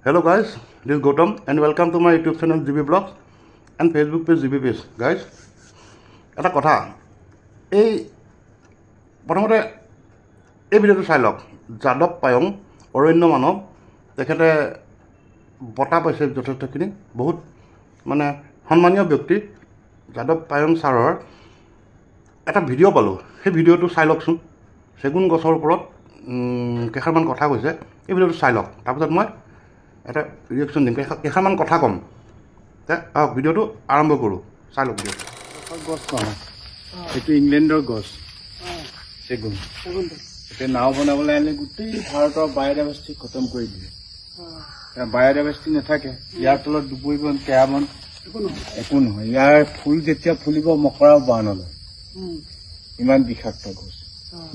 Hello guys, this is Gautam and welcome to my YouTube channel GB Vlogs and Facebook page GB Page. Guys, এটা কথা এই প্ৰথমতে এই ভিডিঅ'টো চাই লওক। যাদৱ পায়ং অৰণ্য মানৱ তেখেতে বঁটা পাইছে যথেষ্টখিনি, বহুত মানে সন্মানীয় ব্যক্তি। যাদৱ পায়ং ছাৰৰ এটা ভিডিঅ' পালোঁ, সেই ভিডিঅ'টো চাই লওকচোন। চেগুন গছৰ ওপৰত কেইষাৰমান কথা কৈছে, এই ভিডিঅ'টো চাই লওক। তাৰপিছত মই এটা ৰিয়েকশ্যন দিম, কেইষাৰমান কথা ক'ম। ভিডিঅ'টো আৰম্ভ কৰোঁ, চাই লওক ভিডিঅ'টো। গছ নহয়, এইটো ইংলেণ্ডৰ গছ চেগুন। এতিয়া নাও বনাবলৈ আনিলে গোটেই ভাৰতৰ বায়'ডাইভাৰ্চিটি খতম কৰি দিলে। বায়'ডাইভাৰ্চিটি নাথাকে, ইয়াৰ তলত ডুবুৰি বন কেৰা বন একো নহয়। ইয়াৰ ফুল যেতিয়া ফুলিব মকৰাও বাহ নলয়, ইমান বিষাক্ত গছ।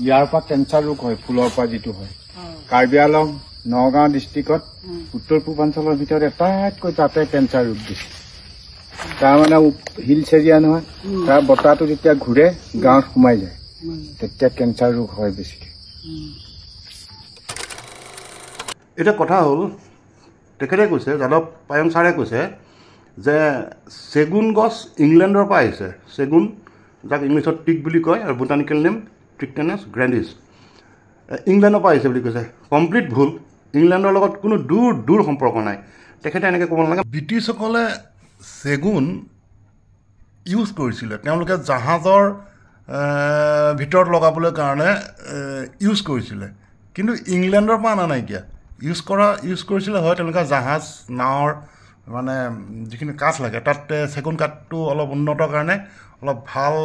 ইয়াৰ পৰা কেঞ্চাৰ ৰোগ হয়, ফুলৰ পৰা যিটো হয়। কাৰ্বি আলং নগাঁও ডিষ্ট্ৰিক্টত উত্তৰ পূৰ্বাঞ্চলৰ ভিতৰত এটাইতকৈ তাতে কেঞ্চাৰ ৰোগ দিছে। তাৰমানে হিলছ এৰিয়া নহয়, তাৰ বতাহটো যেতিয়া ঘূৰে গাঁৱত সোমাই যায়, তেতিয়া কেঞ্চাৰ ৰোগ হয় বেছিকৈ। এতিয়া কথা হ'ল, তেখেতে কৈছে, যাদৱ পায়ং ছাৰে কৈছে যে চেগুন গছ ইংলেণ্ডৰ পৰা আহিছে। চেগুন, যাক ইংলিছত টিক বুলি কয়, আৰু বটানিকেল নেম ট্ৰিকটেনাছ গ্ৰেণ্ডিছ, ইংলেণ্ডৰ পৰা আহিছে বুলি কৈছে। কমপ্লিট ভুল। ইংলেণ্ডৰ লগত কোনো দূৰ সম্পৰ্ক নাই। তেখেতে এনেকৈ ক'ব নালাগে। ব্ৰিটিছসকলে চেগুন ইউজ কৰিছিলে, তেওঁলোকে জাহাজৰ ভিতৰত লগাবলৈ কাৰণে ইউজ কৰিছিলে, কিন্তু ইংলেণ্ডৰ পৰা অনা নাইকিয়া। ইউজ কৰিছিলে হয়, তেওঁলোকে জাহাজ নাৱৰ মানে যিখিনি কাঠ লাগে, তাত চেগুন কাঠটো অলপ উন্নত কাৰণে, অলপ ভাল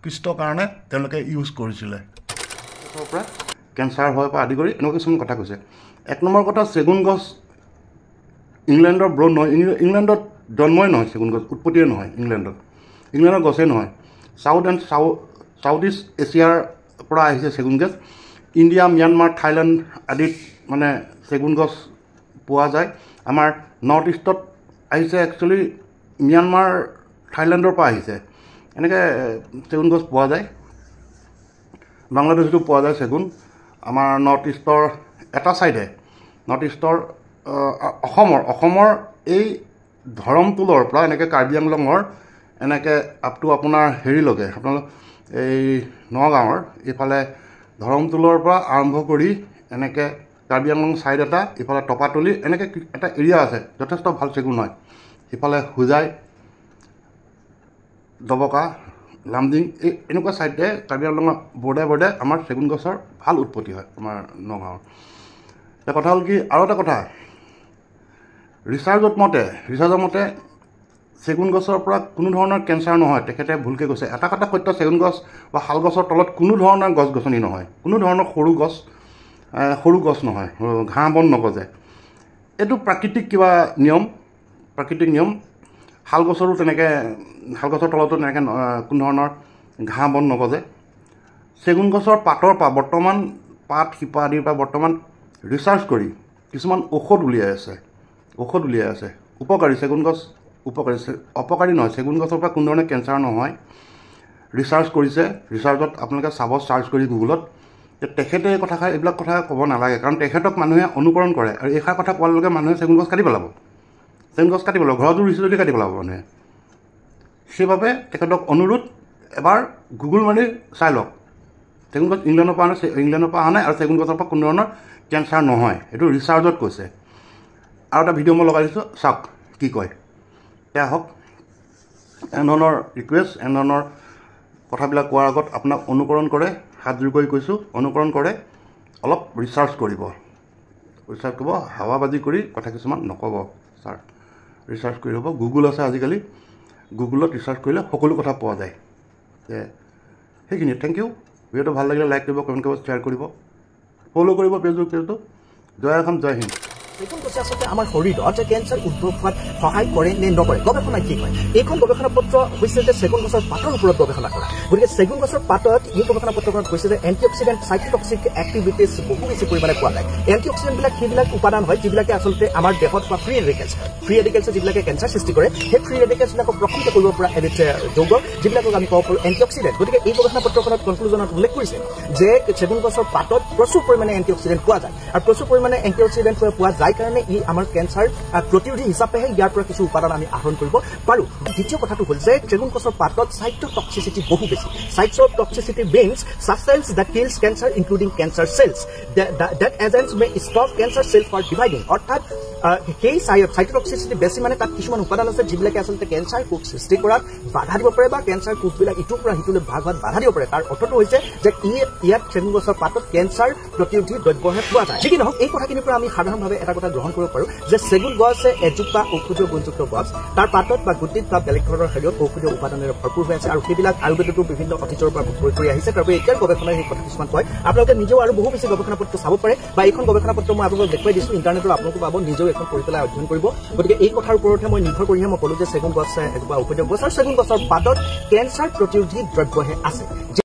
পিষ্টৰ কাৰণে তেওঁলোকে ইউজ কৰিছিলে। পৰা কেঞ্চাৰ হয় পৰা আদি কৰি এনেকুৱা কিছুমান কথা কৈছে। এক নম্বৰ কথা, চেগুন গছ ইংলেণ্ডৰ ব্ৰড নহয়, ইংলেণ্ডত জন্মই নহয়। চেগুন গছ উৎপত্তিয়ে নহয় ইংলেণ্ডৰ গছেই নহয়। চাউথ ইষ্ট এছিয়াৰ পৰা আহিছে চেগুন গছ। ইণ্ডিয়া, ম্যানমাৰ, থাইলেণ্ড আদিত মানে চেগুন গছ পোৱা যায়। আমাৰ নৰ্থ ইষ্টত আহিছে, একচুৱেলি ম্যানমাৰ, থাইলেণ্ডৰ পৰা আহিছে। এনেকৈ চেগুন গছ পোৱা যায়। বাংলাদেশতো পোৱা যায় চেগুন। আমাৰ নৰ্থ ইষ্টৰ এটা ছাইডে, নৰ্থ ইষ্টৰ অসমৰ এই ধৰমটোলৰ পৰা এনেকৈ কাৰ্বি আংলঙৰ এনেকৈ আপ টু আপোনাৰ হেৰিলৈকে, আপোনালোক এই নগাঁৱৰ এইফালে ধৰমটোলৰ পৰা আৰম্ভ কৰি এনেকৈ কাৰ্বি আংলং ছাইড এটা, ইফালে টপাতলি, এনেকৈ এটা এৰিয়া আছে, যথেষ্ট ভাল চেগুন হয়। সিফালে হোজাই, দবকা, লামডিং, এই এনেকুৱা ছাইডে কাৰ্বি আংলঙৰ বৰ্ডে আমাৰ চেগুন গছৰ ভাল উৎপত্তি হয় আমাৰ নগাঁৱৰ। এটা কথা হ'ল কি, আৰু এটা কথা, ৰিচাৰ্চৰ মতে চেগুন গছৰ পৰা কোনো ধৰণৰ কেঞ্চাৰ নহয়। তেখেতে ভুলকৈ কৈছে। এটা কথা সত্য, চেগুন গছ বা শাল গছৰ তলত কোনো ধৰণৰ গছ গছনি নহয়, কোনো ধৰণৰ সৰু গছ নহয়, ঘাঁহ বন নগজে। এইটো প্ৰাকৃতিক নিয়ম। শাল গছৰো তেনেকৈ, শাল গছৰ তলতো তেনেকৈ কোনো ধৰণৰ ঘাঁহ বন নগজে। চেগুন গছৰ পাতৰ পৰা বৰ্তমান, পাত শিপা আদিৰ পৰা বৰ্তমান ৰিচাৰ্চ কৰি কিছুমান ঔষধ উলিয়াই আছে। উপকাৰী, চেগুন গছ উপকাৰী, অপকাৰী নহয়। চেগুন গছৰ পৰা কোনো ধৰণৰ কেঞ্চাৰ নহয়। ৰিচাৰ্চ কৰিছে, ৰিচাৰ্চত আপোনালোকে চাব, চাৰ্চ কৰি গুগলত। তেখেতে এই এইবিলাক কথা ক'ব নালাগে, কাৰণ তেখেতক মানুহে অনুকৰণ কৰে, আৰু এইষাৰ কথা কোৱাৰ লগে মানুহে চেগুন গছ কাটি পেলাব। ঘৰতো ৰুইছে যদি কাটি পেলাব মানুহে। সেইবাবে তেখেতক অনুৰোধ, এবাৰ গুগল মাৰি চাই লওক। চেগুন গছ ইংলেণ্ডৰ পৰা অহা নাই, আৰু চেগুন গছৰ পৰা কোনো ধৰণৰ কেঞ্চাৰ নহয়। এইটো ৰিচাৰ্চত কৈছে। আৰু এটা ভিডিঅ' মই লগাই দিছোঁ, চাওক কি কয়। এয়া হওক, এনেধৰণৰ ৰিকুৱেষ্ট, এনেধৰণৰ কথাবিলাক কোৱাৰ আগত আপোনাক অনুকৰণ কৰে, হাত জোৰ কৰি কৈছোঁ, অনুকৰণ কৰে, অলপ ৰিচাৰ্চ কৰিব, হাৱাবাজি কৰি কথা কিছুমান নক'ব ছাৰ। ৰিচাৰ্চ কৰি হ'ব, গুগল আছে আজিকালি, গুগলত ৰিচাৰ্চ কৰিলে সকলো কথা পোৱা যায়। সেইখিনি, থেংক ইউ। ভিডিঅ'টো ভাল লাগিলে লাইক কৰিব, কমেণ্ট কৰিব, শ্বেয়াৰ কৰিব, ফ'ল' কৰিব পেজটো। জয় অসম, জয় হিন্দ। চেগুন গছে আচলতে আমাৰ শৰীৰত কেঞ্চাৰ উদ্ভৱ হোৱাত সহায় কৰে নে নকৰে, গৱেষণাই কি কয়? এইখন গৱেষণা পত্ৰ হৈছে যে চেগুন গছৰ পাতৰ ওপৰত গৱেষণা কৰা। গতিকে চেগুন গছৰ পাতত এই গৱেষণা পত্ৰখনত কৈছে যে এণ্টি অক্সিডেণ্ট, চাইটোটক্সিক এক্টিভিটিছ বহু বেছি পৰিমাণে পোৱা যায়। এণ্টি অক্সিডেণ্টবিলাক সেইবিলাক উপাদান হয় যিবিলাকে আচলতে আমাৰ দেহত পোৱা ফ্ৰী ৰেডিকেলছ যিবিলাকে কেঞ্চাৰ সৃষ্টি কৰে, সেই ফ্ৰী ৰেডিকেলছবিলাকক প্ৰশমিত কৰিব পৰা এবিধ যৌগ, যিবিলাকক আমি ক'ব পাৰোঁ এণ্টি অক্সিডেণ্ট। গতিকে এই গৱেষণা পত্ৰখনত কনক্লুজনত উল্লেখ কৰিছে যে চেগুন গছৰ পাতত প্ৰচুৰ পৰিমাণে এণ্টি অক্সিডেণ্ট পোৱা যায়, আৰু প্ৰচুৰ পৰিমাণে এণ্টি অক্সিডেণ্ট পোৱা যাৰ কাৰণে ই আমাৰ কেঞ্চাৰ প্ৰতিৰোধী হিচাপেহে ইয়াৰ পৰা কিছু উপাদান আমি আহৰণ কৰিব পাৰোঁ দ্বিতীয় কথাটো হ'ল যে চেগুন গছৰ পাতত সাইটোটক্সিচিটি বহু বেছি সাইটোটক্সিচিটি means substance that kills cancer including cancer cells that agents may stop cancer cells for dividing অৰ্থাৎ সেই সাইটোটক্সিচিটি বেছি মানে তাত কিছুমান উপাদান আছে যিবিলাকে আচলতে কেঞ্চাৰ কোষ সৃষ্টি কৰাত বাধা দিব পাৰে বা কেঞ্চাৰ কোষবিলাক ইটোৰ পৰা সিটোলৈ ভাগ হোৱাত বাধা দিব পাৰে তাৰ অৰ্থটো হৈছে যে ইয়াত চেগুন গছৰ পাতত কেঞ্চাৰ প্ৰতিৰোধী দ্ৰব্যহে পোৱা যায় যি নহওক এই কথাখিনিৰ পৰা আমি সাধাৰণভাৱে এটা কথা গ্ৰহণ কৰিব পাৰোঁ যে চেগুন গছ এজোপা ঔষধীয় গুণযুক্ত গছ তাৰ পাতত বা গুটিত বা বেলেগ ধৰণৰ হেৰিয়ত ঔষধীয় উপাদানেৰে ভৰপূৰ হৈ আছে আৰু সেইবিলাক আয়ুৰ্বেদতো বিভিন্ন অতীতৰ পৰা প্ৰয়োগ কৰি আহিছে তাৰবাবে এতিয়াৰ গৱেষণাই সেই কথা কিছুমান কয় আপোনালোকে নিজেও আৰু বহু বেছি গৱেষণা পত্ৰ চাব পাৰে বা এইখন গৱেষণা পত্ৰ মই আপোনালোকক দেখুৱাই দিছোঁ ইণ্টাৰনেটত আপোনালোকে পাব নিজেও এখন কৰি পেলাই অধ্যয়ন কৰিব গতিকে এই কথাৰ ওপৰতহে মই নিৰ্ভৰ কৰিহে মই ক'লো যে চেগুন গছ এজোপা ঔষধীয় গছ আৰু চেগুন গছৰ পাতত কেঞ্চাৰ প্ৰতিৰোধী দ্ৰব্যহে আছে